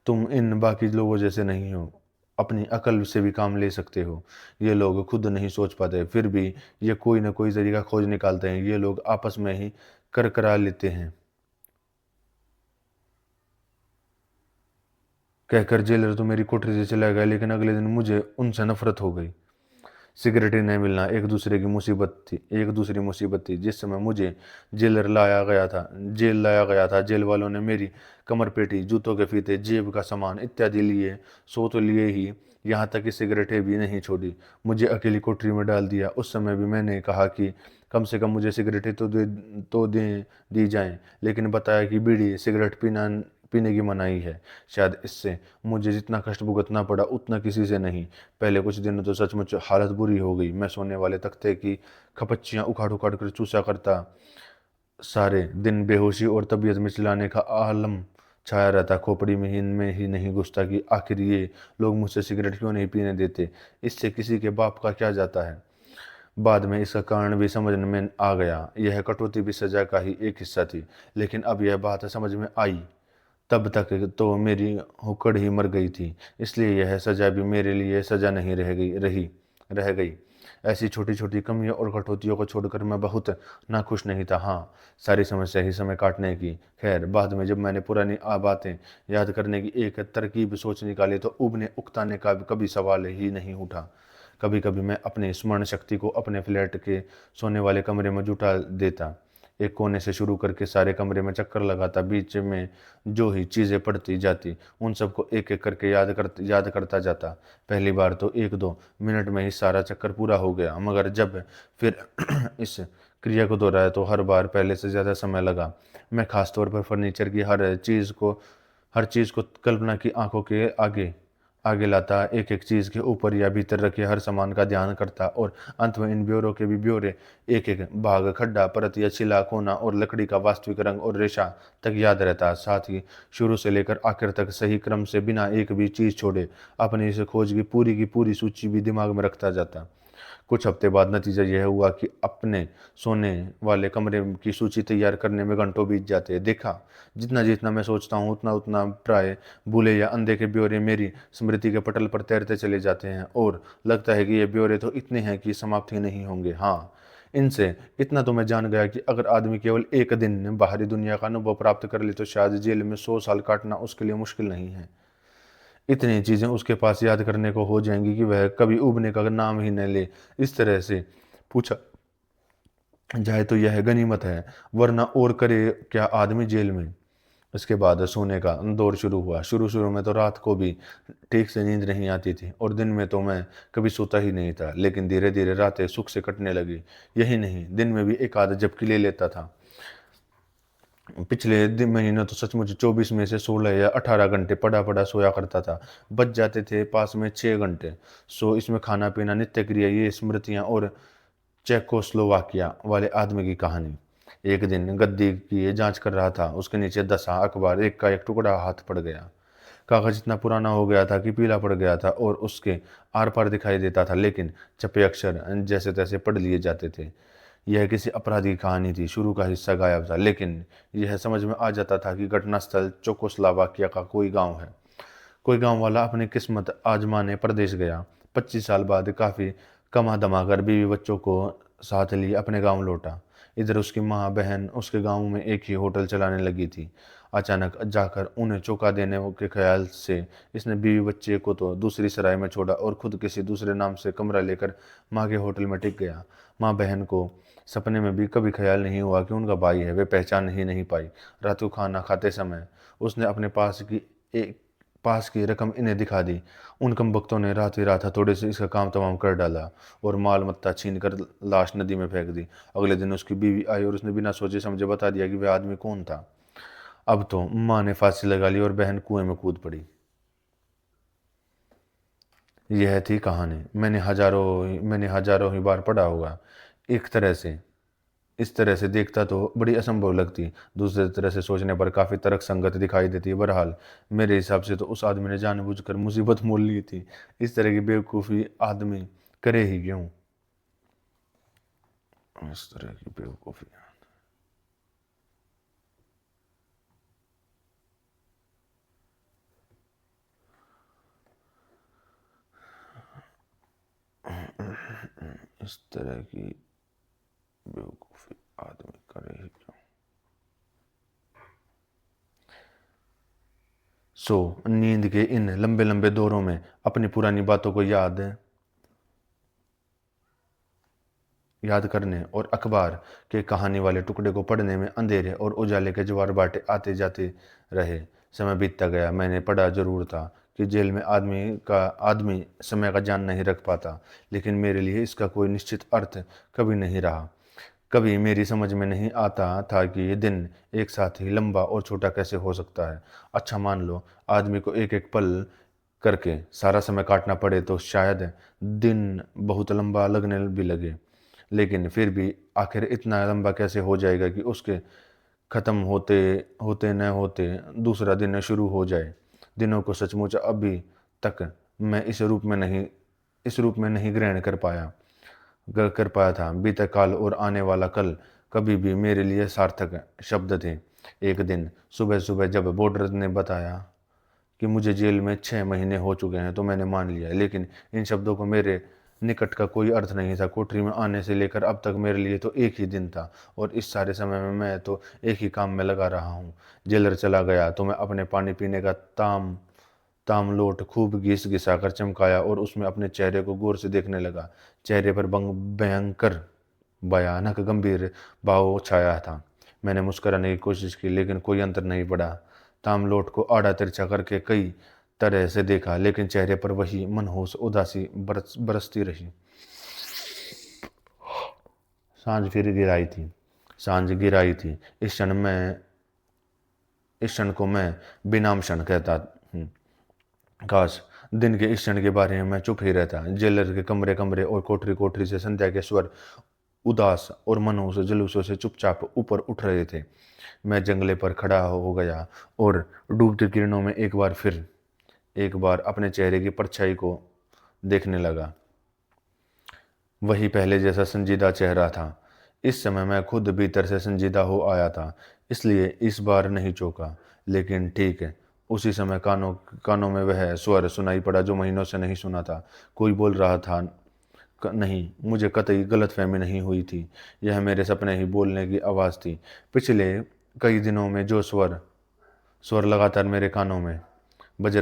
तुम इन बाकी लोगों जैसे नहीं हो, अपनी अकल से भी काम ले सकते हो। ये लोग खुद नहीं सोच पाते, फिर भी ये कोई ना कोई तरीका खोज निकालते हैं। ये लोग आपस में ही कर करा लेते हैं। कहकर जेलर तो मेरी कोठरी से चला गया, लेकिन अगले दिन मुझे उनसे नफरत हो गई। सिगरेट ही नहीं मिलना एक दूसरी मुसीबत थी। जिस समय मुझे जेल लाया गया था, जेल वालों ने मेरी कमर पेटी, जूतों के फीते, जेब का सामान इत्यादि लिए। सो तो लिए ही, यहाँ तक कि सिगरेटें भी नहीं छोड़ी। मुझे अकेली कोठरी में डाल दिया। उस समय भी मैंने कहा कि कम से कम मुझे सिगरेटें तो दे दी जाएं, लेकिन बताया कि बीड़ी सिगरेट पीने की मनाही है। शायद इससे मुझे जितना कष्ट भुगतना पड़ा उतना किसी से नहीं। पहले कुछ दिनों तो सचमुच हालत बुरी हो गई। मैं सोने वाले तख्ते की खपच्चियाँ उखाड़ उखाड़ कर चूसा करता। सारे दिन बेहोशी और तबीयत मिचलाने का आलम छाया रहता। खोपड़ी में ही नहीं घुसता कि आखिर ये लोग मुझसे सिगरेट क्यों नहीं पीने देते। इससे किसी के बाप का क्या जाता है। बाद में इसका कारण भी समझ में आ गया। यह कटौती भी सजा का ही एक हिस्सा थी। लेकिन अब यह बात समझ में आई। तब तक तो मेरी हुक्कड़ ही मर गई थी, इसलिए यह सजा भी मेरे लिए सजा नहीं रह गई। ऐसी छोटी छोटी कमियों और कटौतियों को छोड़कर मैं बहुत नाखुश नहीं था। हाँ, सारी समस्या ही समय काटने की। खैर, बाद में जब मैंने पुरानी बातें याद करने की एक तरकीब सोच निकाली तो उबने उकताने का कभी सवाल ही नहीं उठा। कभी कभी मैं अपनी स्मरण शक्ति को अपने फ्लैट के सोने वाले कमरे में जुटा देता। एक कोने से शुरू करके सारे कमरे में चक्कर लगाता। बीच में जो ही चीज़ें पड़ती जाती उन सबको एक एक करके याद करता जाता। पहली बार तो 1-2 मिनट में ही सारा चक्कर पूरा हो गया, मगर जब फिर इस क्रिया को दोहराया तो हर बार पहले से ज़्यादा समय लगा। मैं खास तौर पर फर्नीचर की हर चीज़ को कल्पना की आंखों के आगे आगे लाता। एक एक चीज़ के ऊपर या भीतर रखे हर सामान का ध्यान करता, और अंत में इन ब्योरों के भी ब्योरे, एक एक भाग, खड्डा, परत या छिला, कोना और लकड़ी का वास्तविक रंग और रेशा तक याद रहता। साथ ही शुरू से लेकर आखिर तक सही क्रम से बिना एक भी चीज़ छोड़े अपनी इस खोज की पूरी सूची भी दिमाग में रखता जाता। कुछ हफ्ते बाद नतीजा यह हुआ कि अपने सोने वाले कमरे की सूची तैयार करने में घंटों बीत जाते। देखा, जितना जितना मैं सोचता हूँ उतना उतना प्राय भूले या अंधे के ब्यौरे मेरी स्मृति के पटल पर तैरते चले जाते हैं, और लगता है कि ये ब्यौरे तो इतने हैं कि समाप्त ही नहीं होंगे। हाँ, इनसे इतना तो मैं जान गया कि अगर आदमी केवल एक दिन बाहरी दुनिया का अनुभव प्राप्त कर ले तो शायद जेल में 100 साल काटना उसके लिए मुश्किल नहीं है। इतनी चीज़ें उसके पास याद करने को हो जाएंगी कि वह कभी उबने का नाम ही न ले। इस तरह से पूछा जाए तो यह गनीमत है, वरना और करे क्या आदमी जेल में। इसके बाद सोने का दौर शुरू हुआ। शुरू शुरू में तो रात को भी ठीक से नींद नहीं आती थी, और दिन में तो मैं कभी सोता ही नहीं था। लेकिन धीरे धीरे रातें सुख से कटने लगी। यही नहीं, दिन में भी एक आध झपकी ले लेता था। पिछले महीने तो सचमुच 24 में से 16 या 18 घंटे पड़ा पड़ा सोया करता था। बच जाते थे पास में 6 घंटे। सो इसमें खाना पीना, नित्य क्रिया, ये स्मृतियाँ और चेकोस्लोवाकिया वाले आदमी की कहानी। एक दिन गद्दी की जांच कर रहा था, उसके नीचे दसा अखबार एक का एक टुकड़ा हाथ पड़ गया। कागज इतना पुराना हो गया था कि पीला पड़ गया था और उसके आर पार दिखाई देता था, लेकिन छपे अक्षर जैसे तैसे पढ़ लिए जाते थे। यह किसी अपराधी की कहानी थी। शुरू का हिस्सा गायब था, लेकिन यह समझ में आ जाता था कि घटनास्थल चेकोस्लोवाकिया का कोई गांव है। कोई गांव वाला अपनी किस्मत आजमाने परदेश गया। 25 साल बाद काफ़ी कमा दमा कर बीवी बच्चों को साथ लिए अपने गांव लौटा। इधर उसकी माँ बहन उसके गांव में एक ही होटल चलाने लगी थी। अचानक जाकर उन्हें चौंका देने के ख्याल से इसने बीवी बच्चे को तो दूसरी सराय में छोड़ा और खुद किसी दूसरे नाम से कमरा लेकर माँ के होटल में टिक गया। माँ बहन को सपने में भी कभी ख्याल नहीं हुआ कि उनका भाई है। वे पहचान ही नहीं पाई। रात को खाना खाते समय उसने अपने पास की रकम इन्हें दिखा दी। उन कमबख्तों ने रात ही रात हथौड़े से इसका काम तमाम कर डाला और माल मत्ता छीन कर लाश नदी में फेंक दी। अगले दिन उसकी बीवी आई और उसने बिना सोचे समझे बता दिया कि वह आदमी कौन था। अब तो माँ ने फांसी लगा ली और बहन कुएं में कूद पड़ी। यह थी कहानी। मैंने हजारों ही बार पढ़ा होगा। एक तरह से इस तरह से देखता तो बड़ी असंभव लगती, दूसरी तरह से सोचने पर काफ़ी तर्क संगत दिखाई देती। बहरहाल मेरे हिसाब से तो उस आदमी ने जानबूझकर मुसीबत मोल ली थी। इस तरह की बेवकूफ़ी आदमी करे ही क्यों? इस तरह की बेवकूफ़ी इस तरह की बेवकूफ़ी आदमी करे ही क्यों? सो नींद के इन लंबे लंबे दौरों में अपनी पुरानी बातों को याद करने और अखबार के कहानी वाले टुकड़े को पढ़ने में अंधेरे और उजाले के ज्वार बाटे आते जाते रहे। समय बीतता गया। मैंने पढ़ा जरूर था कि जेल में आदमी समय का ध्यान नहीं रख पाता, लेकिन मेरे लिए इसका कोई निश्चित अर्थ कभी नहीं रहा। कभी मेरी समझ में नहीं आता था कि ये दिन एक साथ ही लंबा और छोटा कैसे हो सकता है। अच्छा, मान लो आदमी को एक एक पल करके सारा समय काटना पड़े तो शायद दिन बहुत लंबा लगने भी लगे, लेकिन फिर भी आखिर इतना लंबा कैसे हो जाएगा कि उसके ख़त्म होते होते न होते दूसरा दिन शुरू हो जाए। दिनों को सचमुच अभी तक मैं इस रूप में नहीं ग्रहण कर पाया था। बीते काल और आने वाला कल कभी भी मेरे लिए सार्थक शब्द थे। एक दिन सुबह सुबह जब बॉर्डर ने बताया कि मुझे जेल में 6 महीने हो चुके हैं तो मैंने मान लिया, लेकिन इन शब्दों को मेरे निकट का कोई अर्थ नहीं था। कोठरी में आने से लेकर अब तक मेरे लिए तो एक ही दिन था, और इस सारे समय में मैं तो एक ही काम में लगा रहा हूँ। जेलर चला गया तो मैं अपने पानी पीने का ताम लोट खूब घिस घिसाकर चमकाया और उसमें अपने चेहरे को गौर से देखने लगा। चेहरे पर भयंकर भयानक गंभीर भाव छाया था। मैंने मुस्कुराने की कोशिश की, लेकिन कोई अंतर नहीं पड़ा। तामलोट को आड़ा तिरछा करके कई तरह से देखा, लेकिन चेहरे पर वही मनहूस उदासी बरसती रही। सांझ गिराई थी। इस क्षण को मैं बेनाम क्षण कहता हूँ। काश दिन के इस क्षण के बारे में मैं चुप ही रहता। जेलर के कमरे कमरे और कोठरी कोठरी से संध्या के स्वर उदास और मनहूस जुलूसों से चुपचाप ऊपर उठ रहे थे। मैं जंगले पर खड़ा हो गया और डूबती किरणों में एक बार अपने चेहरे की परछाई को देखने लगा। वही पहले जैसा संजीदा चेहरा था। इस समय मैं खुद भीतर से संजीदा हो आया था, इसलिए इस बार नहीं चौंका। लेकिन ठीक है, उसी समय कानों में वह स्वर सुनाई पड़ा जो महीनों से नहीं सुना था। कोई बोल रहा था, नहीं, मुझे कतई गलतफहमी नहीं हुई थी। यह मेरे सपने ही बोलने की आवाज़ थी। पिछले कई दिनों में जो स्वर लगातार मेरे कानों में बज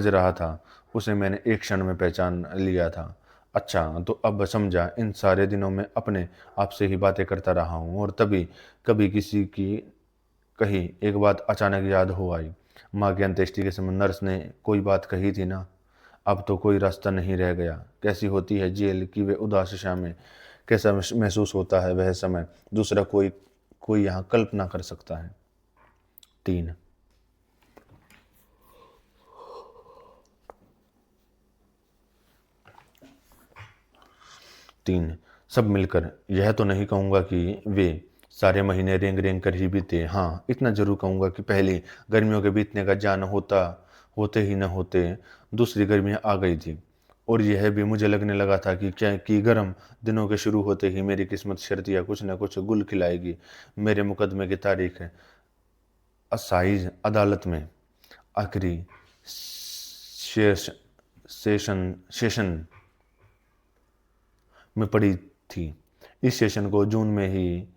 रहा था, उसे मैंने एक क्षण में पहचान लिया था। अच्छा, तो अब समझा। इन सारे दिनों में अपने आप से ही बातें करता रहा हूँ, और तभी कभी किसी की कही एक बात अचानक याद हो आई। माँ की अंत्येष्टि के समय नर्स ने कोई बात कही थी ना, अब तो कोई रास्ता नहीं रह गया। कैसी होती है जेल की वे उदास शामें, कैसा महसूस होता है वह समय, दूसरा कोई यहाँ कल्पना कर सकता है। 3। 3 सब मिलकर। यह तो नहीं कहूँगा कि वे सारे महीने रेंग रेंग कर ही बीते। हाँ, इतना जरूर कहूँगा कि पहली गर्मियों के बीतने का जान होते ही न होते दूसरी गर्मियाँ आ गई थी, और यह भी मुझे लगने लगा था कि गर्म दिनों के शुरू होते ही मेरी किस्मत शर्तिया कुछ न कुछ गुल खिलाएगी। मेरे मुकदमे की तारीख असाइज अदालत में आखिरी सेशन में पड़ी थी। इस सेशन को जून में ही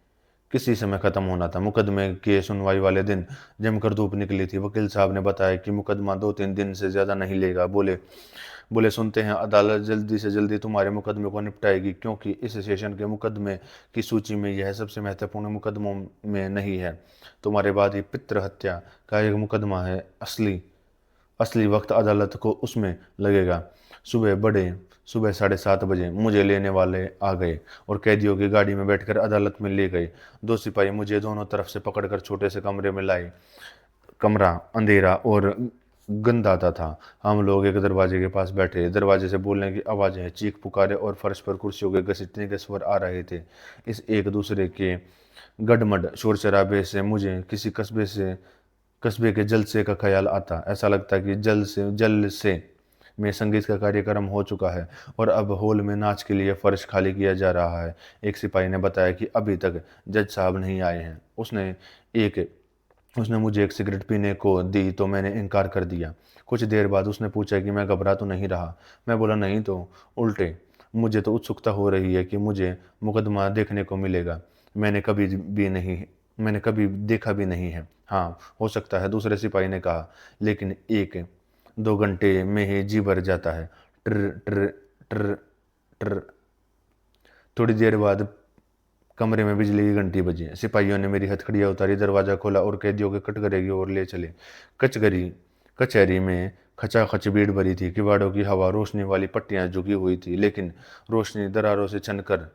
किसी समय खत्म होना था। मुकदमे के सुनवाई वाले दिन जमकर धूप निकली थी। वकील साहब ने बताया कि मुकदमा 2-3 दिन से ज़्यादा नहीं लेगा। बोले सुनते हैं अदालत जल्दी से जल्दी तुम्हारे मुकदमे को निपटाएगी, क्योंकि इस सेशन के मुकदमे की सूची में यह सबसे महत्वपूर्ण मुकदमों में नहीं है। तुम्हारे बाद ही पितृ हत्या का एक मुकदमा है। असली वक्त अदालत को उसमें लगेगा। सुबह 7:30 बजे मुझे लेने वाले आ गए और कैदियों की गाड़ी में बैठकर अदालत में ले गए। 2 सिपाही मुझे दोनों तरफ से पकड़कर छोटे से कमरे में लाए। कमरा अंधेरा और गंदाता था। हम लोग एक दरवाजे के पास बैठे, दरवाजे से बोलने की आवाज़ें, चीख पुकारे और फर्श पर कुर्सियों के घसीटने के स्वर आ रहे थे। इस एक दूसरे के गडमड शोर शराबे से मुझे किसी कस्बे के जलसे का ख्याल आता। ऐसा लगता कि जल से में संगीत का कार्यक्रम हो चुका है और अब हॉल में नाच के लिए फर्श खाली किया जा रहा है। एक सिपाही ने बताया कि अभी तक जज साहब नहीं आए हैं। एक उसने मुझे एक सिगरेट पीने को दी तो मैंने इनकार कर दिया। कुछ देर बाद उसने पूछा कि मैं घबरा तो नहीं रहा। मैं बोला नहीं तो, उल्टे मुझे तो उत्सुकता हो रही है कि मुझे मुकदमा देखने को मिलेगा। मैंने कभी भी नहीं मैंने कभी देखा भी नहीं है। हाँ, हो सकता है, दूसरे सिपाही ने कहा, लेकिन 1-2 घंटे में ही जी भर जाता है। ट्र ट्र ट्र ट्र थोड़ी देर बाद कमरे में बिजली की घंटी बजी। सिपाहियों ने मेरी हथकड़ियाँ उतारी, दरवाज़ा खोला और कैदियों के कटघरे की ओर ले चले। कचहरी कचहरी में खचाखच भीड़ भरी थी। किवाड़ों की हवा रोशनी वाली पट्टियां झुकी हुई थी, लेकिन रोशनी दरारों से छनकर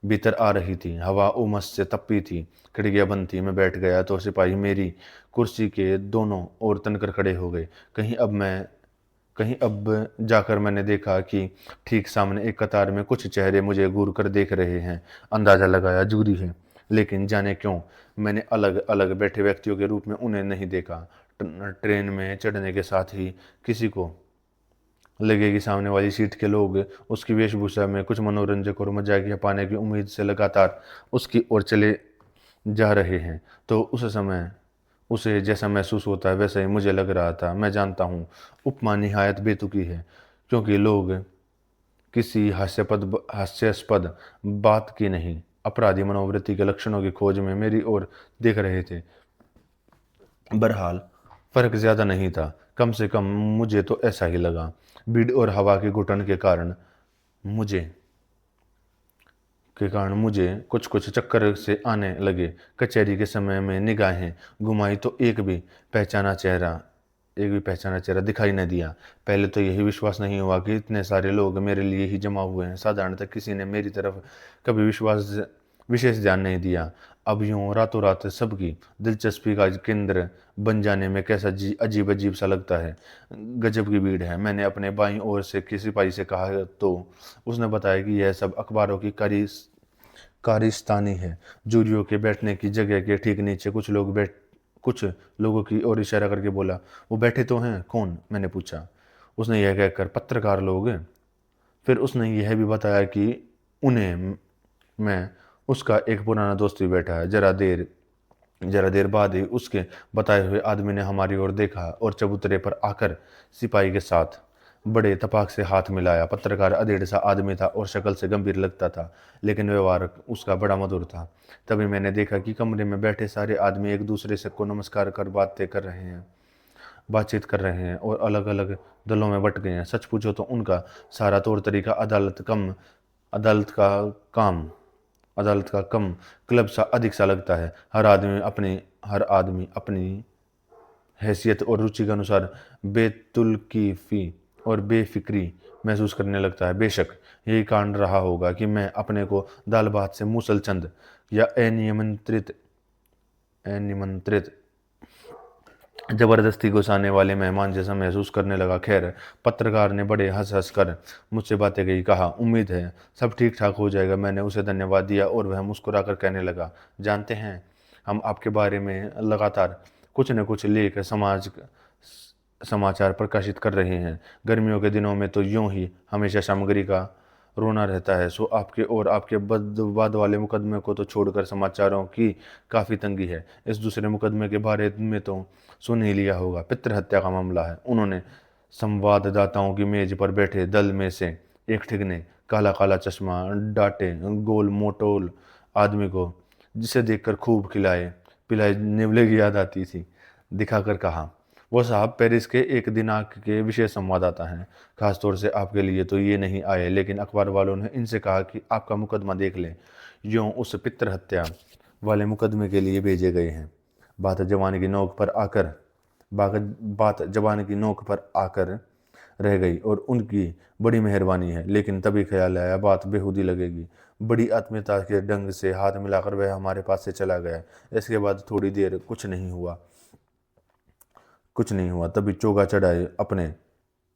भीतर आ रही थी। हवा उमस से तपी थी। खिड़कियां बंद थी। मैं बैठ गया तो सिपाही मेरी कुर्सी के दोनों ओर तनकर खड़े हो गए। कहीं अब जाकर मैंने देखा कि ठीक सामने एक कतार में कुछ चेहरे मुझे घूर कर देख रहे हैं। अंदाजा लगाया जूरी है, लेकिन जाने क्यों मैंने अलग अलग बैठे व्यक्तियों के रूप में उन्हें नहीं देखा। ट्रेन में चढ़ने के साथ ही किसी को लगे कि सामने वाली सीट के लोग उसकी वेशभूषा में कुछ मनोरंजक और मजाकिया पाने की उम्मीद से लगातार उसकी ओर चले जा रहे हैं। तो उस समय उसे जैसा महसूस होता है वैसा ही मुझे लग रहा था। मैं जानता हूँ उपमा निहायत बेतुकी है, क्योंकि लोग किसी हास्यास्पद बात की नहीं, अपराधी मनोवृत्ति के लक्षणों की खोज में मेरी ओर देख रहे थे। बहरहाल फर्क ज्यादा नहीं था, कम से कम मुझे तो ऐसा ही लगा। भीड़ और हवा के घुटन मुझे के कारण मुझे कुछ कुछ चक्कर से आने लगे। कचहरी के समय में निगाहें घुमाई तो एक भी पहचाना चेहरा दिखाई न दिया। पहले तो यही विश्वास नहीं हुआ कि इतने सारे लोग मेरे लिए ही जमा हुए हैं। साधारणतः किसी ने मेरी तरफ कभी विशेष ध्यान नहीं दिया। अब यूं रातों रात सबकी दिलचस्पी का केंद्र बन जाने में कैसा अजीब अजीब सा लगता है। गजब की भीड़ है। मैंने अपने बाईं ओर से किसी सिपाही से कहा तो उसने बताया कि यह सब अखबारों की कारिस्तानी है। जूरियों के बैठने की जगह के ठीक नीचे कुछ लोगों की ओर इशारा करके बोला, वो बैठे तो हैं। कौन? मैंने पूछा। उसने यह कहकर, पत्रकार लोग। फिर उसने यह भी बताया कि उन्हें मैं उसका एक पुराना दोस्त भी बैठा है। जरा देर बाद ही उसके बताए हुए आदमी ने हमारी ओर देखा और चबूतरे पर आकर सिपाही के साथ बड़े तपाक से हाथ मिलाया। पत्रकार अधेड़ सा आदमी था और शक्ल से गंभीर लगता था, लेकिन व्यवहार उसका बड़ा मधुर था। तभी मैंने देखा कि कमरे में बैठे सारे आदमी एक दूसरे से को नमस्कार कर बातचीत कर रहे हैं और अलग अलग दलों में बट गए हैं। सच पूछो तो उनका सारा तौर तरीका अदालत का काम अदालत का कम क्लब सा अधिक सा लगता है। हर आदमी अपनी हैसियत और रुचि के अनुसार बेतुल्कीफी और बेफिक्री महसूस करने लगता है। बेशक यही कारण रहा होगा कि मैं अपने को दाल भात से मूसल चंद या अनिमंत्रित जबरदस्ती घुसाने वाले मेहमान जैसा महसूस करने लगा। खैर, पत्रकार ने बड़े हंस हंस कर मुझसे बातें कही। कहा, उम्मीद है सब ठीक ठाक हो जाएगा। मैंने उसे धन्यवाद दिया और वह मुस्कुराकर कहने लगा, जानते हैं, हम आपके बारे में लगातार कुछ न कुछ लेख समाचार प्रकाशित कर रहे हैं। गर्मियों के दिनों में तो यूं ही हमेशा सामग्री का रोना रहता है। सो आपके और आपके बाद वाले मुकदमे को तो छोड़कर समाचारों की काफ़ी तंगी है। इस दूसरे मुकदमे के बारे में तो सुन ही लिया होगा, पितृ हत्या का मामला है। उन्होंने संवाददाताओं की मेज पर बैठे दल में से एक ठीक ने काला काला चश्मा डाटे गोल मोटोल आदमी को, जिसे देखकर खूब खिलाए पिलाए निवले की याद आती थी, दिखाकर कहा, वो साहब पेरिस के एक दिनांक के विशेष संवाददाता हैं। खासतौर से आपके लिए तो ये नहीं आए, लेकिन अखबार वालों ने इनसे कहा कि आपका मुकदमा देख लें। यूं उस पितृ हत्या वाले मुकदमे के लिए भेजे गए हैं। बात जवानी की नोक पर आकर बात जवानी की नोक पर आकर रह गई और उनकी बड़ी मेहरबानी है। लेकिन तभी ख्याल आया बात बेहूदी लगेगी। बड़ी आत्मीयता के ढंग से हाथ मिलाकर वह हमारे पास से चला गया। इसके बाद थोड़ी देर कुछ नहीं हुआ। कुछ नहीं हुआ। तभी चौगा चढ़ाए अपने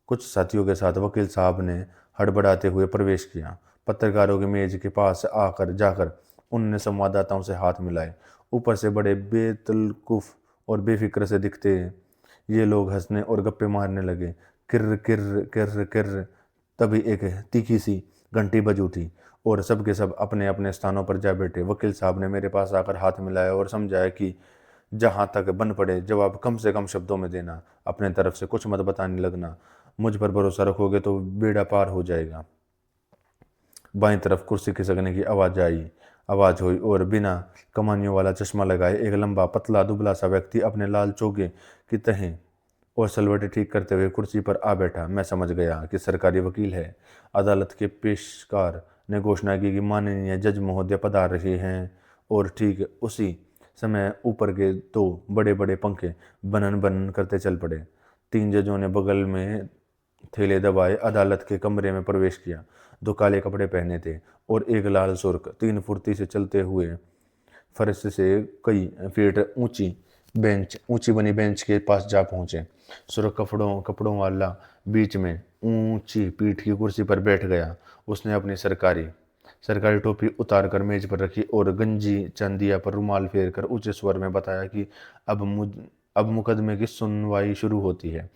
कुछ साथियों के साथ वकील साहब ने हड़बड़ाते हुए प्रवेश किया। पत्रकारों के मेज के पास आकर जाकर उन्होंने संवाददाताओं से हाथ मिलाए। ऊपर से बड़े बेतलकुफ और बेफिक्र से दिखते ये लोग हंसने और गप्पे मारने लगे। किर्र किर्र किर्र किर्र। तभी एक तीखी सी घंटी बज उठी और सब के सब अपने अपने स्थानों पर जा बैठे। वकील साहब ने मेरे पास आकर हाथ मिलाया और समझाया कि जहां तक बन पड़े जवाब कम से कम शब्दों में देना, अपने तरफ से कुछ मत बताने लगना। मुझ पर भरोसा रखोगे तो बेड़ा पार हो जाएगा। बाईं तरफ कुर्सी खिसकने की आवाज हुई और बिना कमानियों वाला चश्मा लगाए एक लंबा पतला दुबला सा व्यक्ति अपने लाल चोगे की तहें और सलवटें ठीक करते हुए कुर्सी पर आ बैठा। मैं समझ गया कि सरकारी वकील है। अदालत के पेशकार ने घोषणा की कि माननीय जज महोदय पधार रहे हैं और ठीक उसी समय ऊपर के दो बड़े बड़े पंखे बनन बनन करते चल पड़े। तीन जजों ने बगल में थैले दबाए अदालत के कमरे में प्रवेश किया। दो काले कपड़े पहने थे और एक लाल सुर्ख। तीन फुर्ती से चलते हुए फर्श से कई फीट ऊंची बनी बेंच के पास जा पहुंचे। सुर्ख कपड़ों वाला बीच में ऊंची पीठ की कुर्सी पर बैठ गया। उसने अपनी सरकारी टोपी उतार कर मेज पर रखी और गंजी चंदिया पर रुमाल फेर कर ऊंचे स्वर में बताया कि अब मुकदमे की सुनवाई शुरू होती है।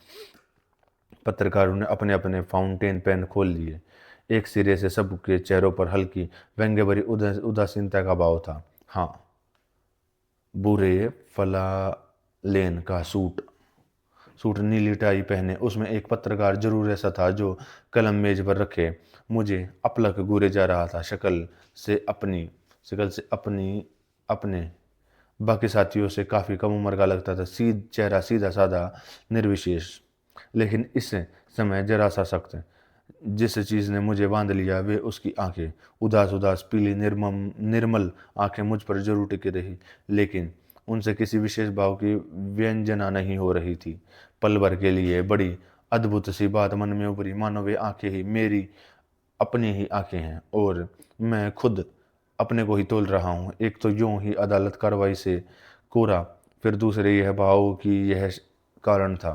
पत्रकारों ने अपने अपने फाउंटेन पेन खोल लिए। एक सिरे से सबके चेहरों पर हल्की व्यंग्य भरी उदासीनता का भाव था। हाँ, बुरे फलालेन का सूट नीली टाई पहने उसमें एक पत्रकार जरूर ऐसा था जो कलम मेज पर रखे मुझे अपलक घूरे जा रहा था। शक्ल से अपने बाकी साथियों से काफी कम उम्र का लगता था। चेहरा सीधा साधा निर्विशेष, लेकिन इस समय जरा सा सख्त। जिस चीज ने मुझे बांध लिया वे उसकी आंखें। उदास उदास पीली निर्मल आंखें मुझ पर जरूर टिकी रही, लेकिन उनसे किसी विशेष भाव की व्यंजना नहीं हो रही थी। पल भर के लिए बड़ी अद्भुत सी बात मन में उभरी, मानो वे आंखें ही मेरी अपनी ही आंखें हैं और मैं खुद अपने को ही तोल रहा हूँ। एक तो यूं ही अदालत कार्रवाई से कोरा, फिर दूसरे यह भाव कि यह कारण था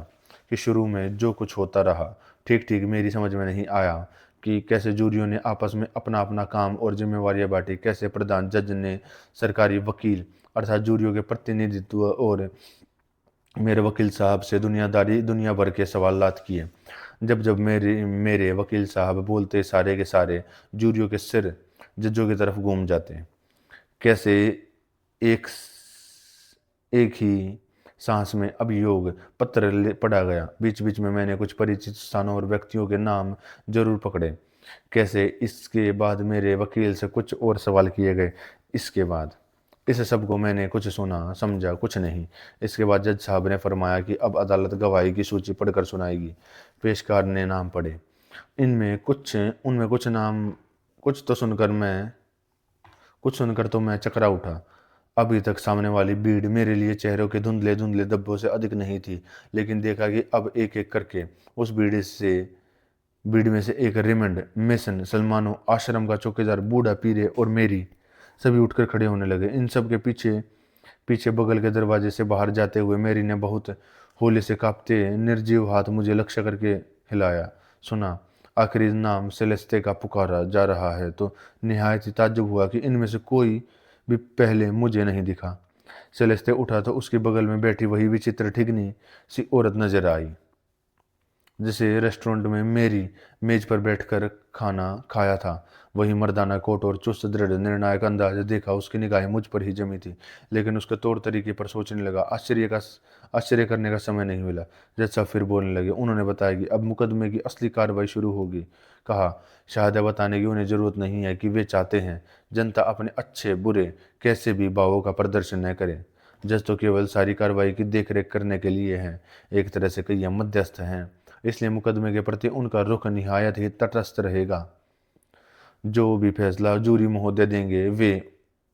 कि शुरू में जो कुछ होता रहा ठीक ठीक मेरी समझ में नहीं आया कि कैसे जूरियों ने आपस में अपना अपना काम और जिम्मेवारियां बांटी, कैसे प्रधान जज ने सरकारी वकील अर्थात जूरियों के प्रतिनिधित्व और मेरे वकील साहब से दुनिया भर के सवालात किए। जब जब मेरे वकील साहब बोलते सारे के सारे जूरियों के सिर जजों की तरफ घूम जाते। कैसे एक एक ही सांस में अभियोग पत्र पढ़ा गया। बीच बीच में मैंने कुछ परिचित स्थानों और व्यक्तियों के नाम जरूर पकड़े। कैसे इसके बाद मेरे वकील से कुछ और सवाल किए गए। इसके बाद इस सब को मैंने कुछ सुना समझा कुछ नहीं। इसके बाद जज साहब ने फरमाया कि अब अदालत गवाही की सूची पढ़कर सुनाएगी। पेशकार ने नाम पढ़े। उनमें कुछ नाम कुछ सुनकर तो मैं चकरा उठा। अभी तक सामने वाली भीड़ मेरे लिए चेहरों के धुंधले धुंधले धब्बों से अधिक नहीं थी, लेकिन देखा कि अब एक एक करके उस भीड़ में से एक रिमंड मेसन, सलमानो आश्रम का चौकीदार, बूढ़ा पीरे और मेरी सभी उठकर खड़े होने लगे। इन सब के पीछे पीछे बगल के दरवाजे से बाहर जाते हुए मेरी ने बहुत होली से कांपते निर्जीव हाथ मुझे लक्ष्य करके हिलाया। सुना आखिरी नाम सेलेस्ते का पुकारा जा रहा है तो निहायत ही ताज्जुब हुआ कि इनमें से कोई भी पहले मुझे नहीं दिखा। सेलेस्ते उठा तो उसके बगल में बैठी वही विचित्र ठिगनी सी औरत नजर आई जिसे रेस्टोरेंट में मेरी मेज पर बैठकर खाना खाया था। वही मर्दाना कोट और चुस्त दृढ़ निर्णायक अंदाज देखा उसकी निगाहें मुझ पर ही जमी थी, लेकिन उसके तौर तरीके पर सोचने लगा। आश्चर्य करने का समय नहीं मिला। जज साहब फिर बोलने लगे। उन्होंने बताया कि अब मुकदमे की असली कार्रवाई शुरू होगी। कहा शायद बताने की उन्हें जरूरत नहीं है कि वे चाहते हैं जनता अपने अच्छे बुरे कैसे भी भावों का प्रदर्शन न करे। जज तो केवल सारी कार्रवाई की देखरेख करने के लिए हैं, एक तरह से कई मध्यस्थ हैं। इसलिए मुकदमे के प्रति उनका रुख निहायत ही तटस्थ रहेगा। जो भी फैसला जूरी महोदय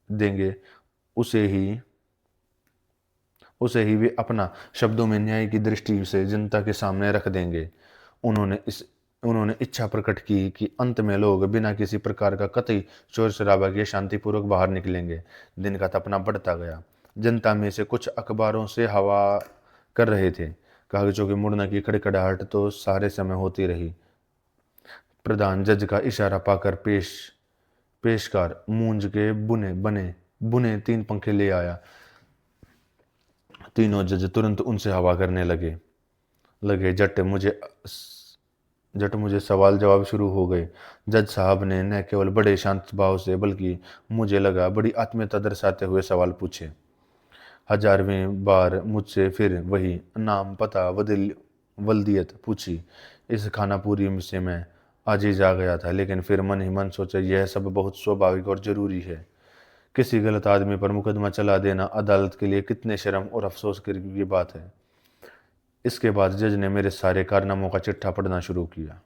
देंगे उसे ही वे अपना शब्दों में न्याय की दृष्टि से जनता के सामने रख देंगे। उन्होंने इच्छा प्रकट की कि अंत में लोग बिना किसी प्रकार का कतई शोर शराबा किए शांतिपूर्वक बाहर निकलेंगे। दिन का तपना बढ़ता गया। जनता में से कुछ अखबारों से हवा कर रहे थे। कागजों के मुड़ने की खड़खड़ाहट तो सारे समय होती रही। प्रधान जज का इशारा पाकर पेशकार मूंज के बुने 3 पंखे ले आया। तीनों जज तुरंत उनसे हवा करने लगे लगे झट मुझे सवाल जवाब शुरू हो गए। जज साहब ने न केवल बड़े शांत भाव से बल्कि मुझे लगा बड़ी आत्मीयता दर्शाते हुए सवाल पूछे। 1000वीं बार मुझसे फिर वही नाम पता वल्दियत पूछी। इस खानापुरी से मैं आजीज आ गया था, लेकिन फिर मन ही मन सोचा यह सब बहुत स्वाभाविक और जरूरी है। किसी गलत आदमी पर मुकदमा चला देना अदालत के लिए कितने शर्म और अफसोस की बात है। इसके बाद जज ने मेरे सारे कारनामों का चिट्ठा पढ़ना शुरू किया।